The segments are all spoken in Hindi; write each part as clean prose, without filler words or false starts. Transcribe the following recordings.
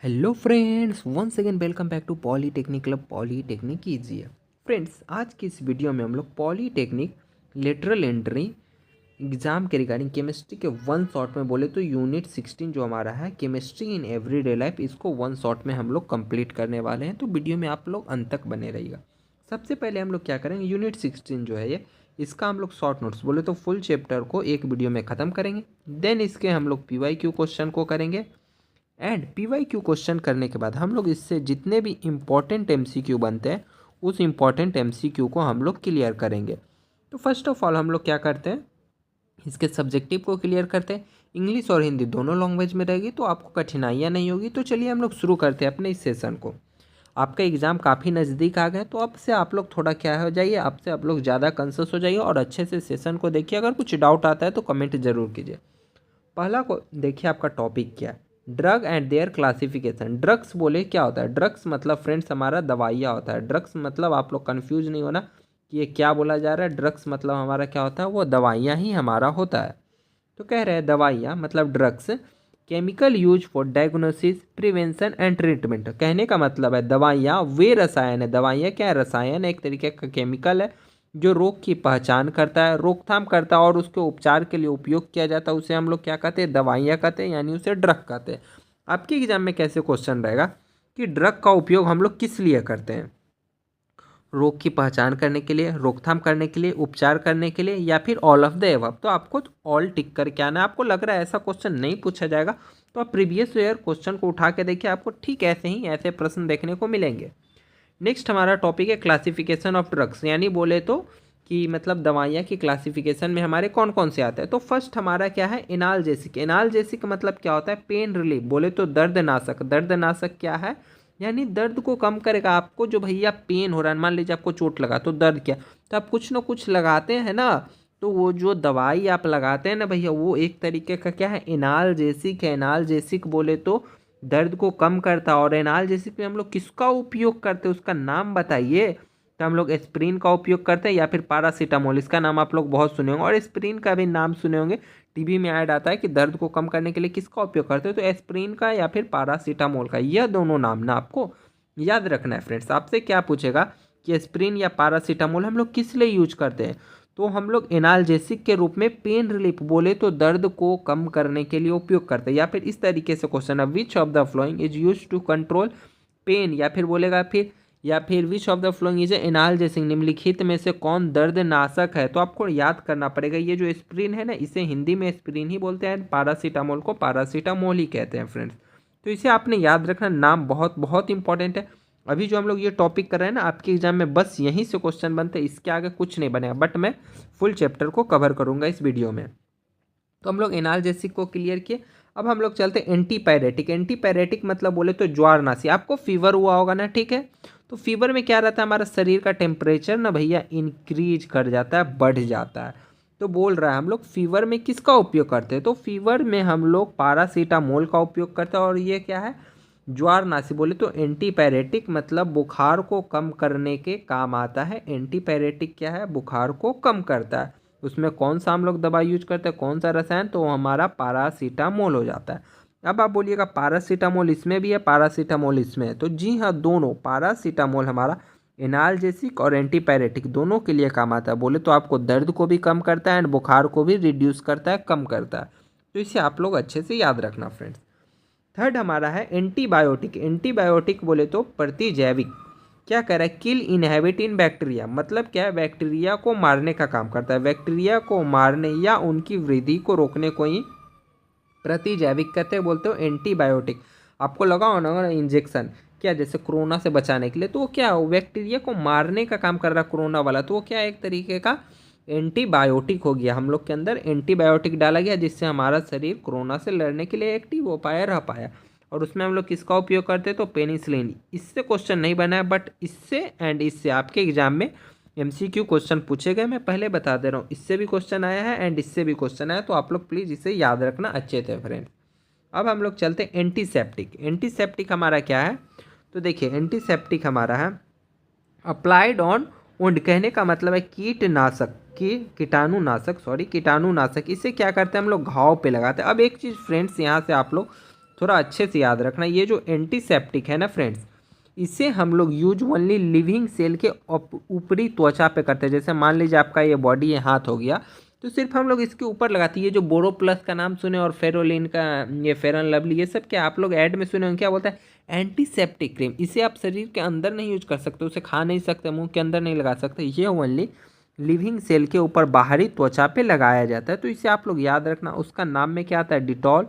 Hello friends, once again welcome back to polytechnic club polytechnic easy. Friends, आज की इस वीडियो में हम लोग पॉलीटेक्निक लेटरल एंट्री एग्जाम के रिगार्डिंग केमिस्ट्री के वन शॉट में बोले तो यूनिट 16 जो हमारा है केमिस्ट्री इन एवरीडे लाइफ, इसको वन शॉट में हम लोग कंप्लीट करने वाले हैं। तो वीडियो में आप लोग अंत तक बने रहिएगा। सबसे पहले हम लोग क्या करेंगे, यूनिट 16 जो है ये इसका हम लोग शॉर्ट नोट्स बोले तो फुल चैप्टर को एक वीडियो में ख़त्म करेंगे। देन इसके हम लोग PYQ क्वेश्चन को करेंगे एंड PYQ क्वेश्चन करने के बाद हम लोग इससे जितने भी इम्पॉर्टेंट MCQ बनते हैं उस इम्पॉर्टेंट MCQ को हम लोग क्लियर करेंगे। तो फर्स्ट ऑफ ऑल हम लोग क्या करते हैं, इसके सब्जेक्टिव को क्लियर करते हैं। इंग्लिश और हिंदी दोनों लैंग्वेज में रहेगी तो आपको कठिनाइयाँ नहीं होगी। तो चलिए हम लोग शुरू करते हैं अपने इस सेशन को। आपका एग्ज़ाम काफ़ी नज़दीक आ गए तो अब से आप लोग थोड़ा क्या हो जाइए, अब से आप लोग ज़्यादा कंसस हो जाइए और अच्छे से सेशन को देखिए। अगर कुछ डाउट आता है तो कमेंट ज़रूर कीजिए। पहला को देखिए, आपका टॉपिक क्या है, drug and there classification. Drugs बोले क्या होता है, ड्रग्स मतलब फ्रेंड्स हमारा दवाइयाँ होता है। ड्रग्स मतलब आप लोग कंफ्यूज नहीं होना कि ये क्या बोला जा रहा है। ड्रग्स मतलब हमारा क्या होता है, वो दवाइयाँ ही हमारा होता है। तो कह रहे हैं दवाइयाँ मतलब drugs, chemical use for diagnosis prevention and treatment. कहने का मतलब है दवाइयाँ वे रसायन है। दवाइयाँ क्या है, रसायन एक तरीके का केमिकल है जो रोग की पहचान करता है, रोकथाम करता है और उसके उपचार के लिए उपयोग किया जाता है। उसे हम लोग क्या कहते हैं, दवाइयाँ कहते हैं, यानी उसे ड्रग कहते हैं। आपके एग्जाम में कैसे क्वेश्चन रहेगा कि ड्रग का उपयोग हम लोग किस लिए करते हैं, रोग की पहचान करने के लिए, रोकथाम करने के लिए, उपचार करने के लिए, या फिर ऑल ऑफ द एबव। तो आपको ऑल टिक करके आना है। आपको लग रहा है ऐसा क्वेश्चन नहीं पूछा जाएगा तो आप प्रीवियस ईयर क्वेश्चन को उठा के देखिए, आपको ठीक ऐसे ही ऐसे प्रश्न देखने को मिलेंगे। नेक्स्ट हमारा टॉपिक है क्लासिफिकेशन ऑफ ड्रग्स, यानी बोले तो कि मतलब दवाइयाँ की क्लासिफिकेशन में हमारे कौन कौन से आते हैं। तो फर्स्ट हमारा क्या है, एनाल्जेसिक। एनाल्जेसिक मतलब क्या होता है, पेन रिलीफ बोले तो दर्दनाशक। दर्दनाशक क्या है, यानी दर्द को कम करेगा। आपको जो भैया पेन हो रहा है, मान लीजिए आपको चोट लगा तो दर्द क्या, तो आप कुछ ना कुछ लगाते हैं ना, तो वो जो दवाई आप लगाते हैं ना भैया, वो एक तरीके का क्या है, एनाल्जेसिक है। एनाल्जेसिक बोले तो दर्द को कम करता है। और एनाल्जेसिक में हम लोग किसका उपयोग करते हैं, उसका नाम बताइए। तो हम लोग एस्प्रिन का उपयोग करते हैं या फिर पैरासीटामोल। इसका नाम आप लोग बहुत सुने होंगे और एस्प्रिन का भी नाम सुने होंगे। टीवी में ऐड आता है कि दर्द को कम करने के लिए किसका उपयोग करते हो, तो एस्प्रिन का या फिर पैरासीटामोल का। यह दोनों नाम ना आपको याद रखना है फ्रेंड्स। आपसे क्या पूछेगा कि एस्प्रिन या पैरासीटामोल हम लोग किस लिए यूज करते हैं, तो हम लोग एनाल्जेसिक के रूप में पेन रिलीफ बोले तो दर्द को कम करने के लिए उपयोग करते हैं। या फिर इस तरीके से क्वेश्चन है, which of the following is use to control pain, या फिर बोलेगा फिर which of the following is analgesic, निम्नलिखित में से कौन दर्दनाशक है। तो आपको याद करना पड़ेगा, ये जो एस्प्रिन है ना, इसे हिंदी में एस्प्रिन ही बोलते हैं, पैरासीटामोल को पैरासीटामोल ही कहते हैं फ्रेंड्स। तो इसे आपने याद रखना, नाम बहुत बहुत इंपॉर्टेंट है। अभी जो हम लोग ये टॉपिक कर रहे हैं ना, आपके एग्जाम में बस यहीं से क्वेश्चन बनते हैं, इसके आगे कुछ नहीं बनेगा। बट मैं फुल चैप्टर को कवर करूंगा इस वीडियो में। तो हम लोग एनाल्जेसिक को क्लियर किए। अब हम लोग चलते हैं एंटीपायरेटिक। एंटीपायरेटिक मतलब बोले तो ज्वारनाशी। आपको फीवर हुआ होगा ना, ठीक है, तो फीवर में क्या रहता है, हमारा शरीर का टेम्परेचर ना भैया इंक्रीज कर जाता है, बढ़ जाता है। तो बोल रहा है हम लोग फीवर में किसका उपयोग करते हैं, तो फीवर में हम लोग पैरासीटामोल का उपयोग करते हैं। और ये क्या है, ज्वारनाशी। बोले तो एंटीपायरेटिक मतलब बुखार को कम करने के काम आता है। एंटीपायरेटिक क्या है, बुखार को कम करता है। उसमें कौन सा हम लोग दवाई यूज करते हैं, कौन सा रसायन, तो हमारा पैरासीटामोल हो जाता है। अब आप बोलिएगा पैरासीटामोल इसमें भी है, पैरासीटामोल इसमें है, तो जी हाँ, दोनों पैरासीटामोल हमारा एनाल्जेसिक और एंटीपायरेटिक दोनों के लिए काम आता है। बोले तो आपको दर्द को भी कम करता है एंड बुखार को भी रिड्यूस करता है, कम करता है। तो इसे आप लोग अच्छे से याद रखना फ्रेंड्स। थर्ड हमारा है एंटीबायोटिक। एंटीबायोटिक बोले तो प्रतिजैविक। क्या कह रहा है, किल इनहेबिट इन बैक्टीरिया, मतलब क्या है, बैक्टीरिया को मारने का काम करता है। बैक्टीरिया को मारने या उनकी वृद्धि को रोकने को ही प्रतिजैविक कहते हैं। बोलते हो एंटीबायोटिक। आपको लगा हो ना इंजेक्शन, क्या जैसे कोरोना से बचाने के लिए, तो वो क्या बैक्टीरिया को मारने का काम कर रहा है कोरोना वाला, तो वो क्या एक तरीके का एंटीबायोटिक हो गया। हम लोग के अंदर एंटीबायोटिक डाला गया जिससे हमारा शरीर कोरोना से लड़ने के लिए एक्टिव हो पाया, रह पाया। और उसमें हम लोग किसका उपयोग करते हैं, तो पेनिसिलिन। इससे क्वेश्चन नहीं बना है, बट इससे एंड इससे आपके एग्जाम में MCQ क्वेश्चन पूछे गए। मैं पहले बता दे रहा हूँ, इससे भी क्वेश्चन आया है एंड इससे भी क्वेश्चन आया, तो आप लोग प्लीज़ इसे याद रखना अच्छे से फ्रेंड। अब हम लोग चलते हैं एंटीसेप्टिक। एंटीसेप्टिक हमारा क्या है, तो देखिए एंटीसेप्टिक हमारा है अप्लाइड ऑन वुंड। कहने का मतलब है कीटनाशक, कीटाणुनाशक। इसे क्या करते हैं हम लोग, घाव पे लगाते हैं। अब एक चीज़ फ्रेंड्स यहाँ से आप लोग थोड़ा अच्छे से याद रखना। ये जो एंटीसेप्टिक है ना फ्रेंड्स, इसे हम लोग यूज ओनली लिविंग सेल के ऊपरी त्वचा पे करते हैं। जैसे मान लीजिए आपका ये बॉडी, ये हाथ हो गया, तो सिर्फ हम लोग इसके ऊपर लगाते हैं। ये जो बोरो प्लस का नाम सुने और फेरोलिन का, ये फेरन लवली, ये सब क्या आप लोग ऐड में सुने होंगे, क्या बोलता है एंटीसेप्टिक क्रीम। इसे आप शरीर के अंदर नहीं यूज कर सकते, उसे खा नहीं सकते, मुंह के अंदर नहीं लगा सकते। ये ओनली लिविंग सेल के ऊपर बाहरी त्वचा पे लगाया जाता है। तो इसे आप लोग याद रखना। उसका नाम में क्या आता है, डिटॉल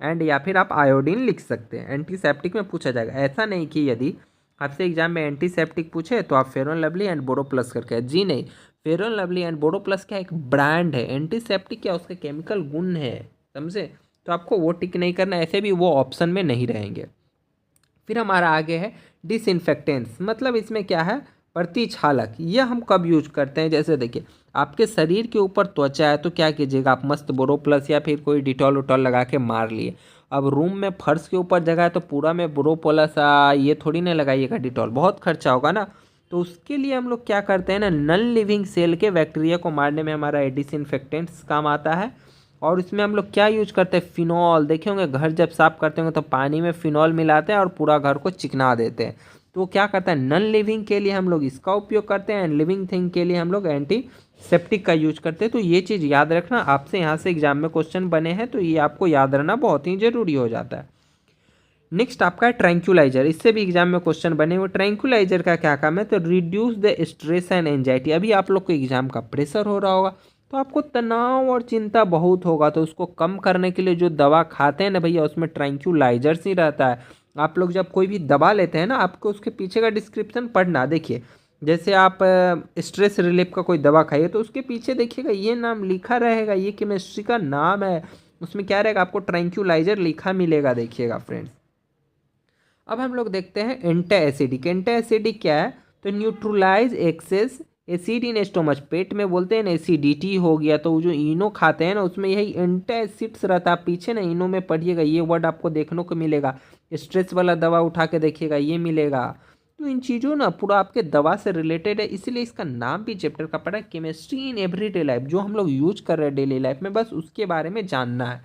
एंड या फिर आप आयोडीन लिख सकते हैं। एंटीसेप्टिक में पूछा जाएगा, ऐसा नहीं कि यदि आपसे एग्जाम में एंटीसेप्टिक पूछे तो आप fair and lovely and Boro plus करके, जी नहीं, fair and lovely and Boro plus क्या एक ब्रांड है, एंटीसेप्टिक क्या उसका केमिकल गुण है, समझे। तो आपको वो टिक नहीं करना, ऐसे भी वो ऑप्शन में नहीं रहेंगे। फिर हमारा आगे है डिसइंफेक्टेंट्स, मतलब इसमें क्या है, प्रतिक्षालक। ये हम कब यूज करते हैं, जैसे देखिए आपके शरीर के ऊपर त्वचा है तो क्या कीजिएगा, आप मस्त बोरो प्लस या फिर कोई डिटॉल उटॉल लगा के मार लिए। अब रूम में फर्श के ऊपर जगह है तो पूरा में बोरो प्लस ये थोड़ी ना लगाइएगा डिटॉल, बहुत खर्चा होगा ना। तो उसके लिए हम लोग क्या करते हैं ना, नॉन लिविंग सेल के बैक्टीरिया को मारने में हमारा डिसइंफेक्टेंट्स काम आता है। और इसमें हम लोग क्या यूज करते हैं, फिनॉल। देखे होंगे घर जब साफ करते होंगे तो पानी में फिनॉल मिलाते हैं और पूरा घर को चिकना देते हैं। तो क्या करता है, नॉन लिविंग के लिए हम लोग इसका उपयोग करते हैं एंड लिविंग थिंग के लिए हम लोग एंटीसेप्टिक का यूज करते हैं। तो ये चीज़ याद रखना, आपसे यहाँ से एग्जाम में क्वेश्चन बने हैं तो ये आपको याद रहना बहुत ही जरूरी हो जाता है। नेक्स्ट आपका है ट्रैंक्विलाइजर, इससे भी एग्जाम में क्वेश्चन बने हुए। ट्रैंक्विलाइजर का क्या काम है, तो reduce the stress and anxiety. अभी आप लोग को एग्जाम का प्रेशर हो रहा होगा तो आपको तनाव और चिंता बहुत होगा, तो उसको कम करने के लिए जो दवा खाते हैं ना भैया, उसमें ट्रैंक्विलाइजर्स ही रहता है। आप लोग जब कोई भी दवा लेते हैं ना, आपको उसके पीछे का डिस्क्रिप्शन पढ़ना। देखिए जैसे आप स्ट्रेस रिलीफ का कोई दवा खाइए तो उसके पीछे देखिएगा ये नाम लिखा रहेगा, ये केमिस्ट्री का नाम है, उसमें क्या रहेगा, आपको ट्रैंक्विलाइजर लिखा मिलेगा, देखिएगा फ्रेंड्स। अब हम लोग देखते हैं एंटी एसिडिक। एंटी एसिडिक क्या है, तो neutralise excess acid in stomach, पेट में बोलते हैं ना एसिडिटी हो गया तो जो इनो खाते हैं ना उसमें यही एंटी एसिड्स रहता है। पीछे ना इनो में पढ़िएगा, ये वर्ड आपको देखने को मिलेगा। स्ट्रेस वाला दवा उठा के देखिएगा, ये मिलेगा। तो इन चीज़ों ना पूरा आपके दवा से रिलेटेड है, इसलिए इसका नाम भी चैप्टर का पड़ा है केमिस्ट्री इन एवरीडे लाइफ। जो हम लोग यूज कर रहे हैं डेली लाइफ में, बस उसके बारे में जानना है।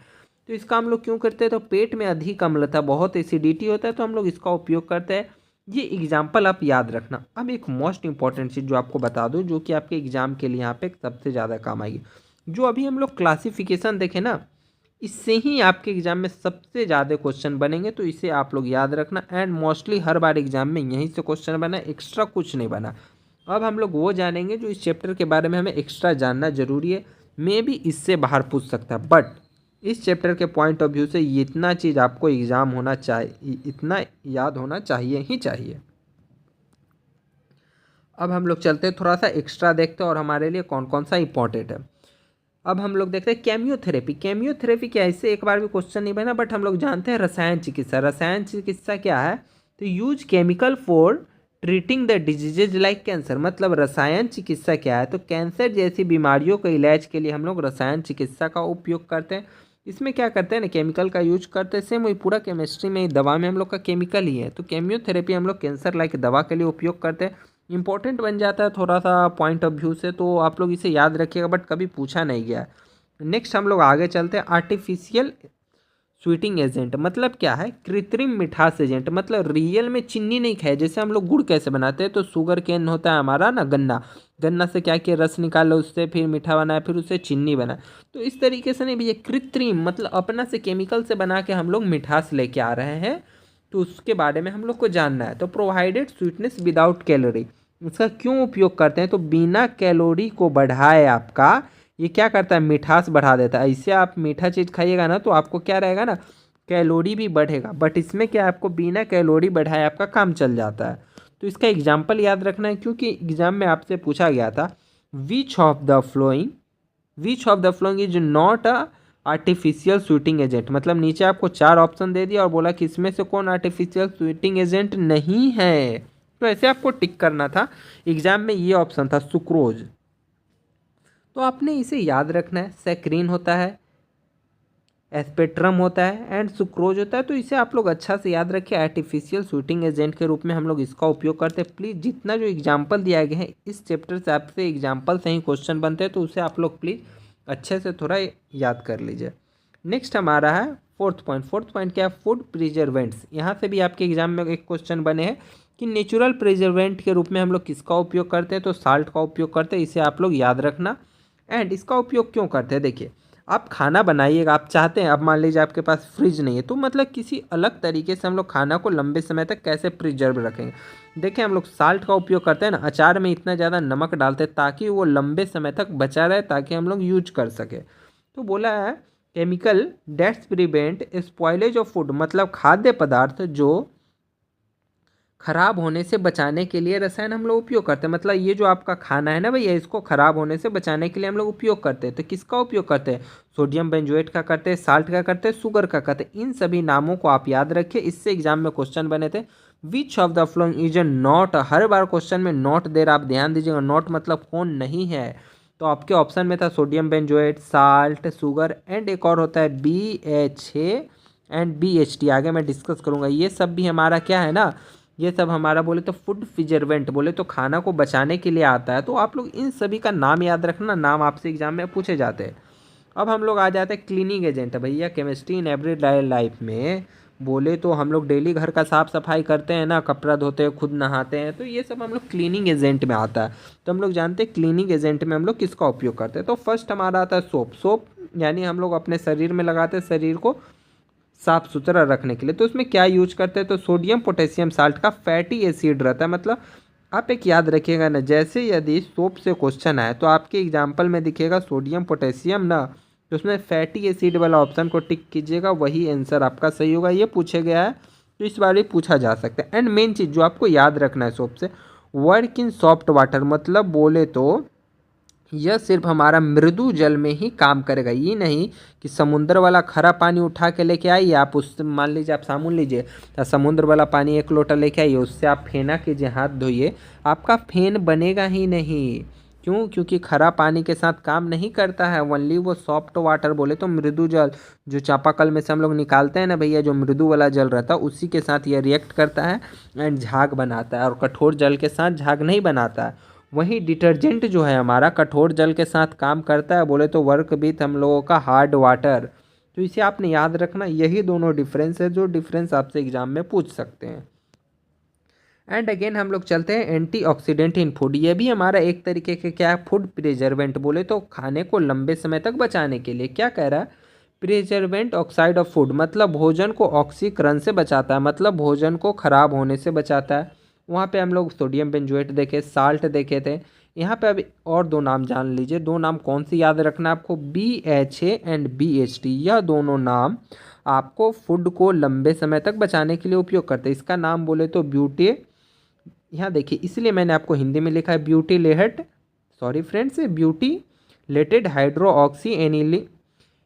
तो इसका हम लोग क्यों करते हैं, तो पेट में अधिक अम्लता, बहुत एसिडिटी होता है तो हम लोग इसका उपयोग करते हैं। ये एग्जाम्पल आप याद रखना। अब एक मोस्ट इंपॉर्टेंट चीज़ जो आपको बता दूं, जो कि आपके एग्जाम के लिए यहाँ पे सबसे ज़्यादा काम आएगी, जो अभी हम लोग क्लासिफिकेशन देखें ना, इससे ही आपके एग्जाम में सबसे ज़्यादा क्वेश्चन बनेंगे। तो इसे आप लोग याद रखना and mostly her bar exam में यहीं से क्वेश्चन बना, एक्स्ट्रा कुछ नहीं बना। अब हम लोग वो जानेंगे जो इस चैप्टर के बारे में हमें एक्स्ट्रा जानना जरूरी है। मे भी इससे बाहर पूछ सकता है, बट इस चैप्टर के पॉइंट ऑफ व्यू से इतना चीज़ आपको एग्जाम होना चाहिए, इतना याद होना चाहिए ही चाहिए। अब हम लोग चलते हैं थोड़ा सा एक्स्ट्रा देखते हैं और हमारे लिए कौन कौन सा इंपॉर्टेंट है। अब हम लोग देखते हैं केमियोथेरेपी। केमियोथेरेपी क्या है, इससे एक बार भी क्वेश्चन नहीं बना, बट हम लोग जानते हैं रसायन चिकित्सा। रसायन चिकित्सा क्या है, तो use chemical for treating the diseases like cancer. मतलब रसायन चिकित्सा क्या है, तो कैंसर जैसी बीमारियों के इलाज के लिए हम लोग रसायन चिकित्सा का उपयोग करते हैं। इसमें क्या करते हैं ना, केमिकल का यूज करते हैं। सेम वही पूरा केमिस्ट्री में, दवा में हम लोग का केमिकल ही है। तो केमियोथेरेपी हम लोग कैंसर लाइक दवा के लिए उपयोग करते हैं। इंपॉर्टेंट बन जाता है थोड़ा सा पॉइंट ऑफ व्यू से, तो आप लोग इसे याद रखिएगा, बट कभी पूछा नहीं गया। नेक्स्ट हम लोग आगे चलते हैं आर्टिफिशियल स्वीटिंग एजेंट। मतलब क्या है, कृत्रिम मिठास एजेंट। मतलब रियल में चीनी नहीं खाए। जैसे हम लोग गुड़ कैसे बनाते हैं, तो शुगर केन होता है हमारा ना, गन्ना, गन्ना से क्या किया, रस निकालो, उससे फिर मीठा बनाया, फिर उससे चीनी बनाए। तो इस तरीके से नहीं भैया, कृत्रिम मतलब अपना से केमिकल से बना के हम लोग मिठास लेके आ रहे हैं। तो उसके बारे में हम लोग को जानना है। तो प्रोवाइडेड स्वीटनेस विदाउट कैलोरी, इसका क्यों उपयोग करते हैं, तो बिना कैलोरी को बढ़ाए आपका ये क्या करता है, मिठास बढ़ा देता है। इससे आप मीठा चीज़ खाइएगा ना तो आपको क्या रहेगा ना, कैलोरी भी बढ़ेगा। बट इसमें क्या, आपको बिना कैलोरी बढ़ाए आपका काम चल जाता है। तो इसका एग्जाम्पल याद रखना है, क्योंकि एग्जाम में आपसे पूछा गया था विच of the following is not a artificial sweating agent. मतलब नीचे आपको 4 ऑप्शन दे दिया और बोला कि इसमें से कौन आर्टिफिशियल स्वीटिंग एजेंट नहीं है। तो ऐसे आपको टिक करना था। एग्जाम में ये ऑप्शन था सुक्रोज, तो आपने इसे याद रखना है। सैक्रीन होता है, एस्पेट्रम होता है एंड सुक्रोज होता है। तो इसे आप लोग अच्छा से याद रखिए। आर्टिफिशियल स्वीटिंग एजेंट के रूप में हम लोग इसका उपयोग करते हैं। प्लीज़ जितना जो एग्जाम्पल दिया गया है इस चैप्टर से, आपसे एग्जाम्पल से ही क्वेश्चन बनते हैं, तो उसे आप लोग प्लीज़ अच्छे से थोड़ा याद कर लीजिए। नेक्स्ट हमारा है फोर्थ पॉइंट क्या है, फूड प्रिजर्वेंट्स। यहाँ से भी आपके एग्जाम में एक क्वेश्चन बने हैं कि नेचुरल प्रिजर्वेंट के रूप में हम लोग किसका उपयोग करते हैं, तो साल्ट का उपयोग करते हैं, इसे आप लोग याद रखना। एंड इसका उपयोग क्यों करते हैं, देखिए आप खाना बनाइएगा, आप चाहते हैं, अब मान लीजिए आपके पास फ्रिज नहीं है, तो मतलब किसी अलग तरीके से हम लोग खाना को लंबे समय तक कैसे प्रिजर्व रखेंगे। देखिए हम लोग साल्ट का उपयोग करते हैं ना, अचार में इतना ज़्यादा नमक डालते हैं ताकि वो लंबे समय तक बचा रहे, ताकि हम लोग यूज कर सके। तो बोला है chemical that's prevent spoilage of food, मतलब खाद्य पदार्थ जो खराब होने से बचाने के लिए रसायन हम लोग उपयोग करते हैं। मतलब ये जो आपका खाना है ना भैया, इसको खराब होने से बचाने के लिए हम लोग उपयोग करते हैं। तो किसका उपयोग करते हैं, सोडियम बेंजोएट का करते हैं, साल्ट का करते हैं, शुगर का करते हैं। इन सभी नामों को आप याद रखिए, इससे एग्जाम में क्वेश्चन बने थे। विच of the following is a not, her bar question में नॉट दे रहा, आप ध्यान दीजिएगा, नॉट मतलब कौन नहीं है। तो आपके ऑप्शन में था sodium benzoate, salt, sugar and एक और होता है BHA एंड BHT, आगे मैं डिस्कस करूंगा। ये सब भी हमारा क्या है ना, ये सब हमारा बोले तो फूड प्रिजर्वेंट, बोले तो खाना को बचाने के लिए आता है। तो आप लोग इन सभी का नाम याद रखना, नाम आपसे एग्जाम में पूछे जाते हैं। अब हम लोग आ जाते हैं क्लीनिंग एजेंट। भैया केमिस्ट्री इन एवरीडे लाइफ में बोले तो हम लोग डेली घर का साफ सफाई करते हैं ना, कपड़ा धोते हैं, खुद नहाते हैं, तो ये सब हम लोग क्लीनिंग एजेंट में आता है। तो हम लोग जानते हैं क्लीनिंग एजेंट में हम लोग किसका उपयोग करते हैं। तो फर्स्ट हमारा आता है सोप। सोप यानी हम लोग अपने शरीर में लगाते हैं शरीर को साफ सुथरा रखने के लिए। तो उसमें क्या यूज करते हैं, तो सोडियम पोटेशियम साल्ट का फैटी एसिड रहता है। मतलब आप एक याद रखिएगा ना, जैसे यदि सोप से क्वेश्चन आए तो आपके एग्जाम्पल में दिखेगा सोडियम पोटेशियम ना, तो उसमें फैटी एसिड वाला ऑप्शन को टिक कीजिएगा, वही आंसर आपका सही होगा। ये पूछे गया है तो इस बार भी पूछा जा सकता है। एंड मेन चीज़ जो आपको याद रखना है सोप से, वर्क इन सॉफ्ट वाटर, मतलब बोले तो यह सिर्फ हमारा मृदु जल में ही काम करेगा। ये नहीं कि समुद्र वाला खरा पानी उठा के लेके आइए आप, उससे मान लीजिए आप साबुन लीजिए तो समुद्र वाला पानी 1 लोटा लेके आइए, उससे आप फेना कीजिए, हाथ धोइए, आपका फेन बनेगा ही नहीं। क्यों, क्योंकि खरा पानी के साथ काम नहीं करता है। ओनली वो सॉफ्ट वाटर, बोले तो मृदु जल, जो चापाकल में से हम लोग निकालते हैं ना भैया, जो मृदु वाला जल रहता है उसी के साथ ये रिएक्ट करता है एंड झाग बनाता है, और कठोर जल के साथ झाग नहीं बनाता है। वहीं डिटर्जेंट जो है हमारा कठोर जल के साथ काम करता है, बोले तो वर्क विथ हम लोगों का हार्ड वाटर। तो इसे आपने याद रखना, यही दोनों डिफरेंस है जो डिफरेंस आपसे एग्जाम में पूछ सकते हैं। एंड अगेन हम लोग चलते हैं एंटीऑक्सीडेंट इन फूड। ये भी हमारा एक तरीके के क्या है, फूड प्रिजर्वेंट, बोले तो खाने को लंबे समय तक बचाने के लिए। क्या कह रहा है, प्रिजर्वेंट ऑक्साइड ऑफ फूड, मतलब भोजन को ऑक्सीकरण से बचाता है, मतलब भोजन को खराब होने से बचाता है। वहाँ पे हम लोग सोडियम बेंजोएट देखे, साल्ट देखे थे। यहाँ पे अभी और दो नाम जान लीजिए, दो नाम कौन सी याद रखना है आपको, BHA एंड BHT। यह दोनों नाम आपको फूड को लंबे समय तक बचाने के लिए उपयोग करते हैं। इसका नाम बोले तो ब्यूटी, यहाँ देखिए इसलिए मैंने आपको हिंदी में लिखा है butylated, sorry friends, butylated hydro oxy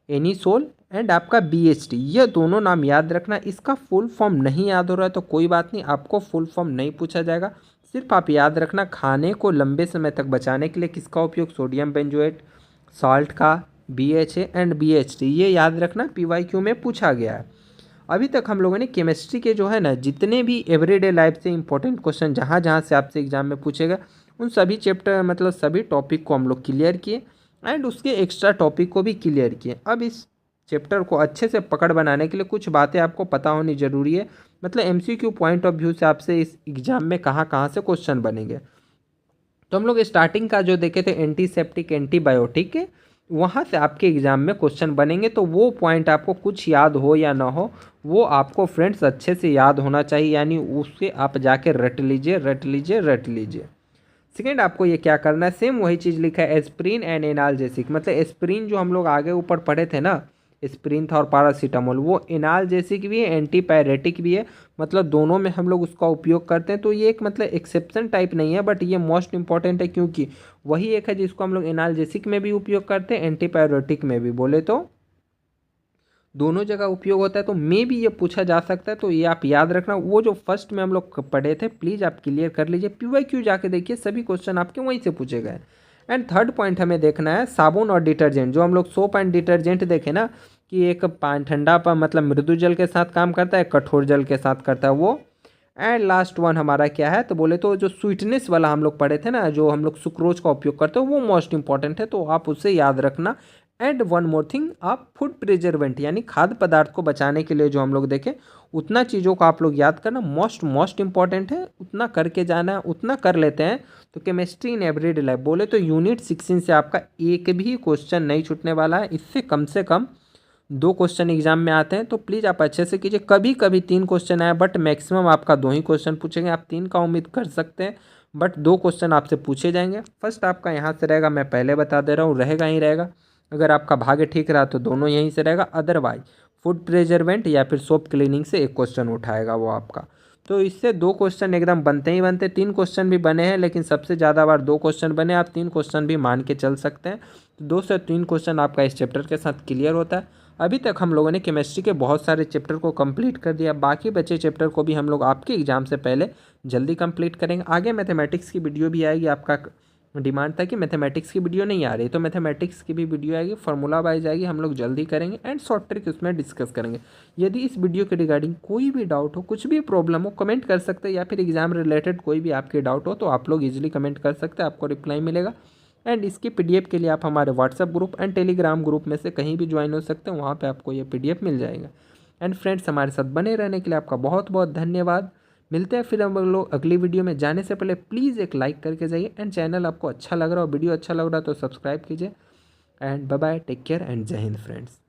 anisole and आपका BHT। ये दोनों नाम याद रखना। इसका फुल फॉर्म नहीं याद हो रहा है तो कोई बात नहीं, आपको फुल फॉर्म नहीं पूछा जाएगा, सिर्फ आप याद रखना खाने को लंबे समय तक बचाने के लिए किसका उपयोग, सोडियम बेंजोएट, साल्ट का, BHA एंड BHT, ये याद रखना, PYQ में पूछा गया है। अभी तक हम लोगों ने केमिस्ट्री के जो है ना जितने भी एवरीडे लाइफ से इंपॉर्टेंट क्वेश्चन जहाँ जहाँ से आपसे एग्जाम में पूछेगा, उन सभी चैप्टर मतलब सभी टॉपिक को हम लोग क्लियर किए एंड उसके एक्स्ट्रा टॉपिक को भी क्लियर किए। अब इस चैप्टर को अच्छे से पकड़ बनाने के लिए कुछ बातें आपको पता होनी ज़रूरी है, मतलब MCQ पॉइंट ऑफ व्यू से आपसे इस एग्ज़ाम में कहाँ कहाँ से क्वेश्चन बनेंगे। तो हम लोग स्टार्टिंग का जो देखे थे एंटीसेप्टिक एंटीबायोटिक, वहाँ से आपके एग्ज़ाम में क्वेश्चन बनेंगे। तो वो पॉइंट आपको कुछ याद हो या ना हो, वो आपको फ्रेंड्स अच्छे से याद होना चाहिए, यानी उससे आप जाके रट लीजिए रट लीजिए रट लीजिए। सेकेंड आपको ये क्या करना है, सेम वही चीज़ लिखा है एस्प्रिन एंड एनाल्जेसिक, मतलब एस्प्रिन जो हम लोग आगे ऊपर पढ़े थे ना, एस्प्रिन था और पैरासीटामोल, वो एनाल्जेसिक भी है एंटीपायरेटिक भी है, मतलब दोनों में हम लोग उसका उपयोग करते हैं। तो ये एक मतलब एक्सेप्शन टाइप नहीं है, बट ये मोस्ट इंपॉर्टेंट है क्योंकि वही एक है जिसको हम लोग एनाल्जेसिक में भी उपयोग करते हैं, एंटीपायरेटिक में भी, बोले तो दोनों जगह उपयोग होता है। तो मे भी ये पूछा जा सकता है, तो ये आप याद रखना। वो जो फर्स्ट में हम लोग पढ़े थे प्लीज़ आप क्लियर कर लीजिए, PYQ जाके देखिए, सभी क्वेश्चन आपके वहीं से पूछे गए। एंड थर्ड पॉइंट हमें देखना है साबुन और डिटर्जेंट, जो हम लोग सोप एंड डिटर्जेंट देखे ना कि एक ठंडा पर मतलब मृदु जल के साथ काम करता है, कठोर जल के साथ करता है वो। एंड लास्ट वन हमारा क्या है, तो बोले तो जो स्वीटनेस वाला हम लोग पढ़े थे ना, जो हम लोग सुक्रोज का उपयोग करते हैं, वो मोस्ट इंपॉर्टेंट है, तो आप उसे याद रखना। एंड वन मोर थिंग, आप फूड प्रिजर्वेंट यानी खाद्य पदार्थ को बचाने के लिए जो हम लोग देखें उतना चीज़ों को आप लोग याद करना मोस्ट इंपॉर्टेंट है, उतना करके जाना है, उतना कर लेते हैं तो केमिस्ट्री इन एवरीडे लाइफ बोले तो यूनिट 16 से आपका एक भी क्वेश्चन नहीं छूटने वाला है। इससे कम से कम 2 क्वेश्चन एग्जाम में आते हैं, तो प्लीज़ आप अच्छे से कीजिए। कभी कभी 3 क्वेश्चन आए बट मैक्सिमम आपका 2 ही क्वेश्चन पूछेंगे, आप 3 का उम्मीद कर सकते हैं बट 2 क्वेश्चन आपसे पूछे जाएंगे। फर्स्ट आपका यहाँ से रहेगा, मैं पहले बता दे रहा हूँ, रहेगा ही रहेगा। अगर आपका भाग्य ठीक रहा तो दोनों यहीं से रहेगा, अदरवाइज फूड प्रिजर्वेंट या फिर सोप क्लीनिंग से एक क्वेश्चन उठाएगा वो आपका। तो इससे 2 क्वेश्चन एकदम बनते ही बनते, 3 क्वेश्चन भी बने हैं लेकिन सबसे ज़्यादा बार 2 क्वेश्चन बने, आप 3 क्वेश्चन भी मान के चल सकते हैं। तो 2 से 3 क्वेश्चन आपका इस चैप्टर के साथ क्लियर होता है। अभी तक हम लोगों ने केमिस्ट्री के बहुत सारे चैप्टर को कंप्लीट कर दिया, बाकी बचे चैप्टर को भी हम लोग आपके एग्जाम से पहले जल्दी कंप्लीट करेंगे। आगे मैथमेटिक्स की वीडियो भी आएगी, आपका डिमांड था कि मैथमेटिक्स की वीडियो नहीं आ रही, तो मैथमेटिक्स की भी वीडियो आएगी, फार्मूला वाइज आएगी, हम लोग जल्दी करेंगे एंड शॉर्ट ट्रिक उसमें डिस्कस करेंगे। यदि इस वीडियो के रिगार्डिंग कोई भी डाउट हो, कुछ भी प्रॉब्लम हो, कमेंट कर सकते हैं, या फिर एग्जाम रिलेटेड कोई भी आपके डाउट हो तो आप लोग इजीली कमेंट कर सकते हैं, आपको रिप्लाई मिलेगा। एंड इसकी पीडीएफ के लिए आप हमारे WhatsApp group and Telegram group में से कहीं भी ज्वाइन हो सकते हैं, वहाँ पे आपको ये पीडीएफ मिल जाएगा। एंड फ्रेंड्स, हमारे साथ बने रहने के लिए आपका बहुत बहुत धन्यवाद। मिलते हैं फिर हम लोग अगली वीडियो में। जाने से पहले प्लीज़ एक लाइक करके जाइए एंड चैनल आपको अच्छा लग रहा हो, वीडियो अच्छा लग रहा हो तो सब्सक्राइब कीजिए। And bye bye, take care and Jai Hind friends.